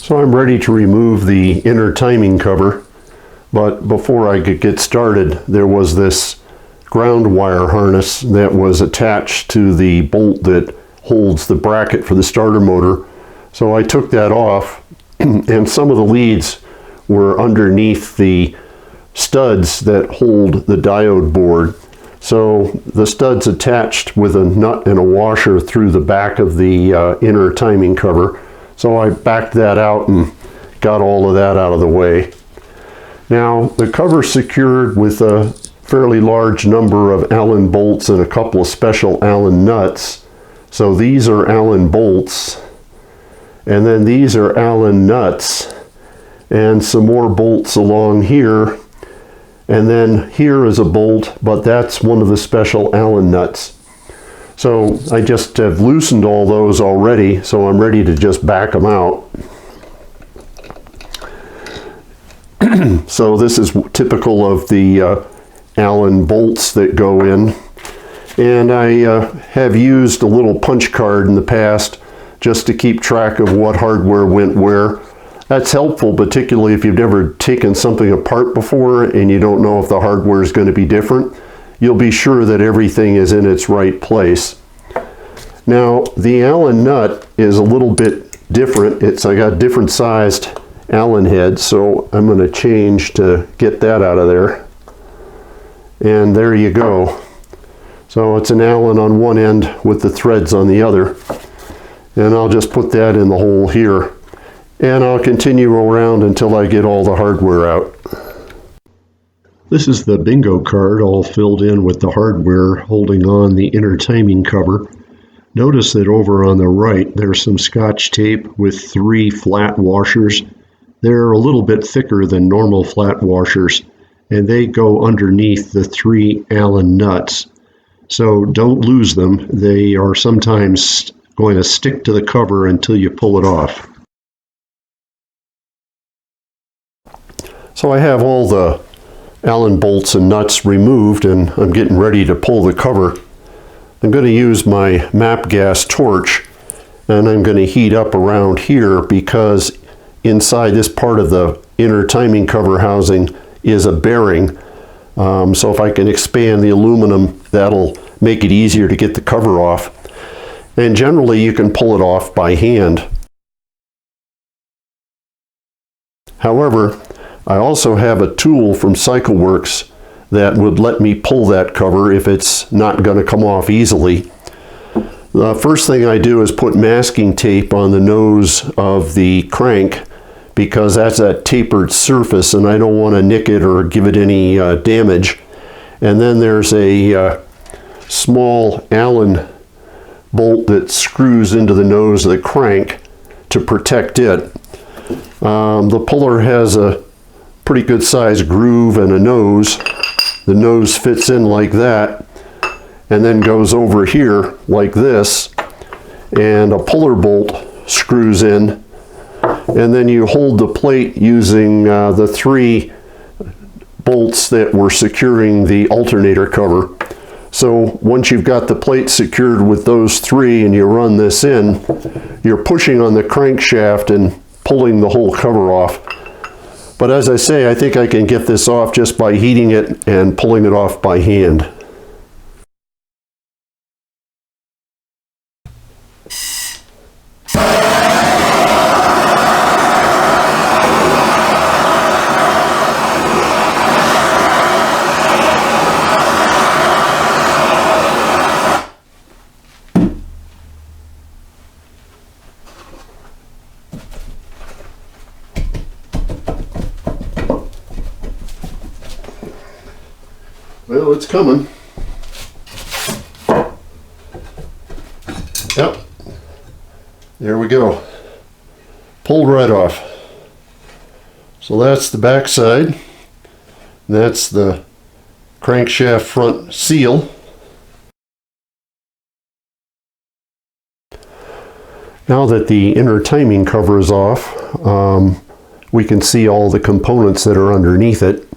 So I'm ready to remove the inner timing cover, but before I could get started, there was this ground wire harness that was attached to the bolt that holds the bracket for the starter motor. So I took that off, and some of the leads were underneath the studs that hold the diode board. So the studs attached with a nut and a washer through the back of the inner timing cover. So I backed that out and got all of that out of the way. Now the cover's secured with a fairly large number of Allen bolts and a couple of special Allen nuts. So these are Allen bolts, and then these are Allen nuts, and some more bolts along here. And then here is a bolt, but that's one of the special Allen nuts. So I just have loosened all those already, so I'm ready to just back them out. So this is typical of the Allen bolts that go in. And I have used a little punch card in the past just to keep track of what hardware went where. That's helpful, particularly if you've never taken something apart before and you don't know if the hardware is going to be different. You'll be sure that everything is in its right place. Now, the Allen nut is a little bit different. I got different sized Allen heads, so I'm going to change to get that out of there. And there you go. So it's an Allen on one end with the threads on the other. And I'll just put that in the hole here. And I'll continue around until I get all the hardware out. This is the bingo card all filled in with the hardware holding on the inner timing cover. Notice that over on the right there's some Scotch tape with 3 flat washers. They're a little bit thicker than normal flat washers, and they go underneath the 3 Allen nuts. So don't lose them. They are sometimes going to stick to the cover until you pull it off. So I have all the Allen bolts and nuts removed, and I'm getting ready to pull the cover. I'm going to use my MAP gas torch, and I'm going to heat up around here because inside this part of the inner timing cover housing is a bearing. So if I can expand the aluminum, that'll make it easier to get the cover off. And generally you can pull it off by hand. However, I also have a tool from CycleWorks that would let me pull that cover if it's not going to come off easily. The first thing I do is put masking tape on the nose of the crank, because that's a tapered surface and I don't want to nick it or give it any damage. And then there's a small Allen bolt that screws into the nose of the crank to protect it. The puller has a pretty good sized groove and a nose. The nose fits in like that and then goes over here like this, and a puller bolt screws in, and then you hold the plate using the 3 bolts that were securing the alternator cover. So once you've got the plate secured with those 3 and you run this in, you're pushing on the crankshaft and pulling the whole cover off. But as I say, I think I can get this off just by heating it and pulling it off by hand. Well, it's coming. Yep. There we go. Pulled right off. So that's the back side. That's the crankshaft front seal. Now that the inner timing cover is off, we can see all the components that are underneath it.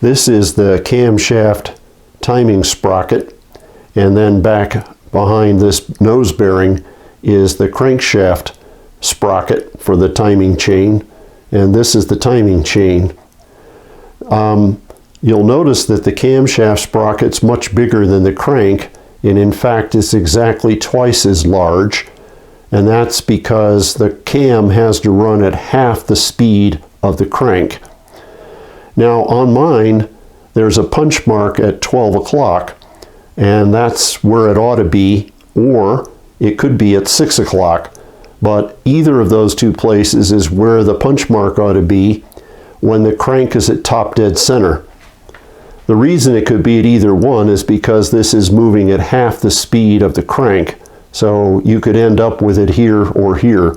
This is the camshaft timing sprocket, and then back behind this nose bearing is the crankshaft sprocket for the timing chain, and this is the timing chain. You'll notice that the camshaft sprocket's much bigger than the crank, and in fact it's exactly twice as large, and that's because the cam has to run at half the speed of the crank. Now on mine, there's a punch mark at 12 o'clock, and that's where it ought to be, or it could be at 6 o'clock, but either of those two places is where the punch mark ought to be when the crank is at top dead center. The reason it could be at either one is because this is moving at half the speed of the crank, so you could end up with it here or here.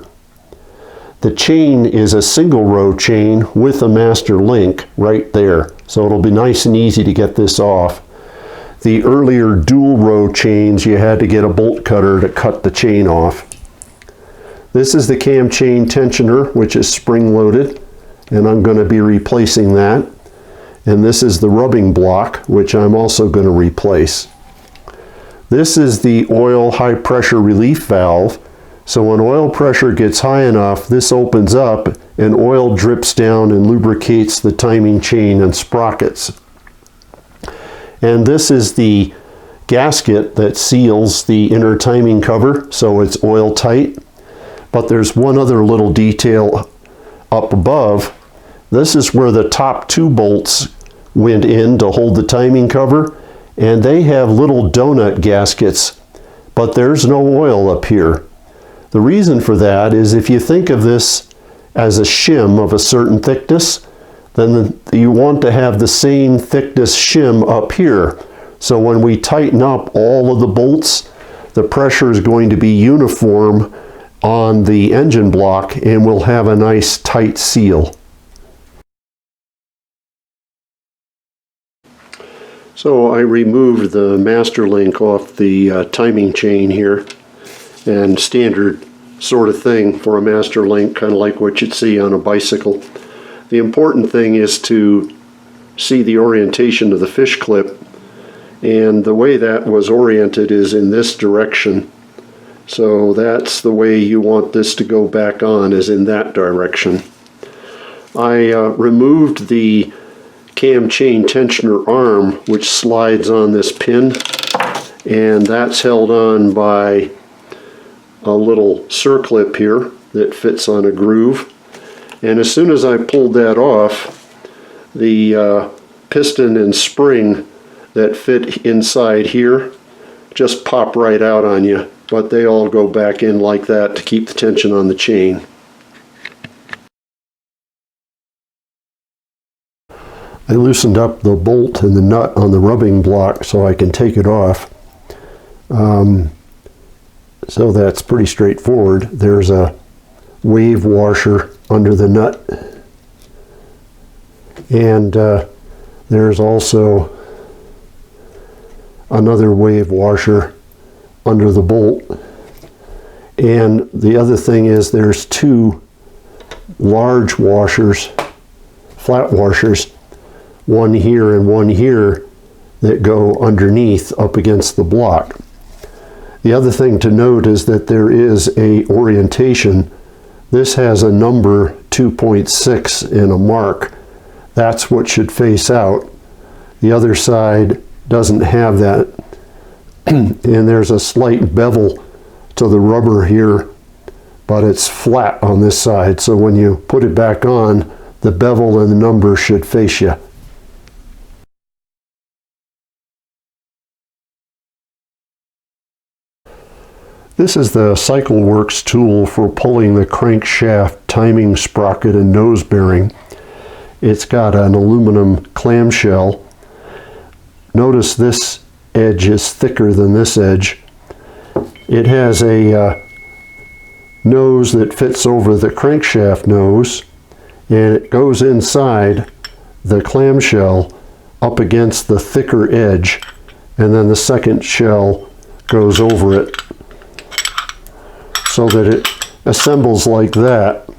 The chain is a single row chain with a master link right there, so it'll be nice and easy to get this off. The earlier dual row chains, you had to get a bolt cutter to cut the chain off. This is the cam chain tensioner, which is spring loaded, and I'm going to be replacing that. And this is the rubbing block, which I'm also going to replace. This is the oil high pressure relief valve. So when oil pressure gets high enough, this opens up and oil drips down and lubricates the timing chain and sprockets. And this is the gasket that seals the inner timing cover, so it's oil tight. But there's one other little detail up above. This is where the top two bolts went in to hold the timing cover, and they have little donut gaskets, but there's no oil up here. The reason for that is if you think of this as a shim of a certain thickness, then you want to have the same thickness shim up here. So when we tighten up all of the bolts, the pressure is going to be uniform on the engine block, and we'll have a nice tight seal. So I removed the master link off the timing chain here, and standard sort of thing for a master link, kind of like what you'd see on a bicycle. The important thing is to see the orientation of the fish clip, and the way that was oriented is in this direction. So that's the way you want this to go back on, is in that direction. I removed the cam chain tensioner arm, which slides on this pin, and that's held on by a little circlip here that fits on a groove. And as soon as I pulled that off, the piston and spring that fit inside here just pop right out on you, but they all go back in like that to keep the tension on the chain. I loosened up the bolt and the nut on the rubbing block so I can take it off. So that's pretty straightforward. There's a wave washer under the nut, and there's also another wave washer under the bolt. And the other thing is there's two large washers, flat washers, one here and one here, that go underneath up against the block. The other thing to note is that there is a orientation. This has a number 2.6 and a mark. That's what should face out. The other side doesn't have that. And there's a slight bevel to the rubber here, but it's flat on this side. So when you put it back on, the bevel and the number should face you. This is the CycleWorks tool for pulling the crankshaft timing sprocket and nose bearing. It's got an aluminum clamshell. Notice this edge is thicker than this edge. It has a nose that fits over the crankshaft nose, and it goes inside the clamshell up against the thicker edge, and then the second shell goes over it, so that it assembles like that.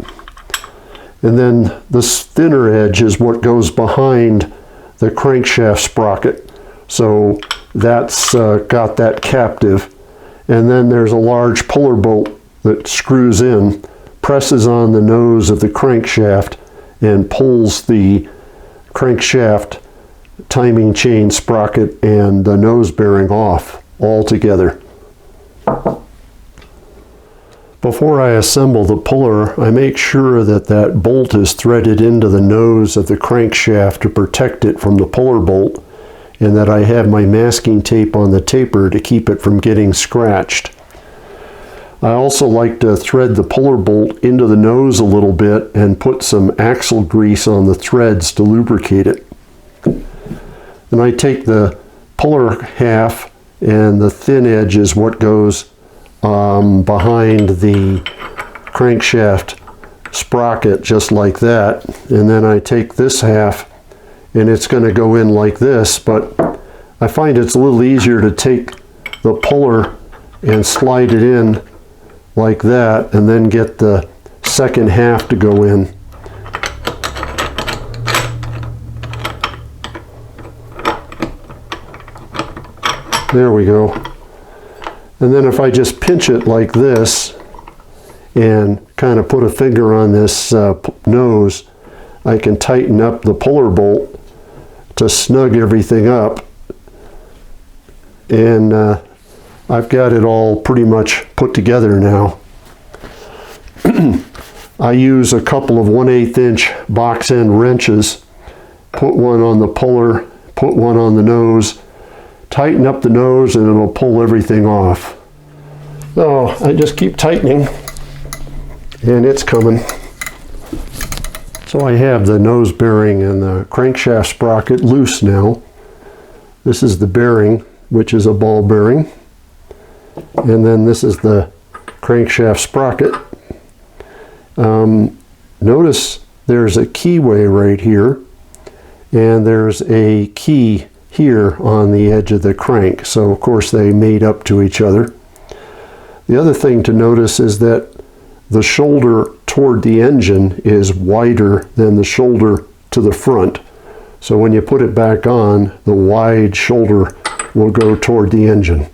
And then this thinner edge is what goes behind the crankshaft sprocket. So that's got that captive. And then there's a large puller bolt that screws in presses on the nose of the crankshaft and pulls the crankshaft timing chain sprocket and the nose bearing off all together. Before I assemble the puller, I make sure that that bolt is threaded into the nose of the crankshaft to protect it from the puller bolt, and that I have my masking tape on the taper to keep it from getting scratched. I also like to thread the puller bolt into the nose a little bit and put some axle grease on the threads to lubricate it. Then I take the puller half, and the thin edge is what goes behind the crankshaft sprocket, just like that. And then I take this half, and it's going to go in like this, but I find it's a little easier to take the puller and slide it in like that, and then get the second half to go in. There we go. And then if I just pinch it like this and kind of put a finger on this nose, I can tighten up the puller bolt to snug everything up. And I've got it all pretty much put together now. I use a couple of 1/8 inch box end wrenches, put one on the puller, put one on the nose, tighten up the nose, and it'll pull everything off. So I just keep tightening, and it's coming. So I have the nose bearing and the crankshaft sprocket loose now. This is the bearing, which is a ball bearing. And then this is the crankshaft sprocket. Notice there's a keyway right here, and there's a key here on the edge of the crank. So of course they made up to each other. The other thing to notice is that the shoulder toward the engine is wider than the shoulder to the front. So when you put it back on, the wide shoulder will go toward the engine.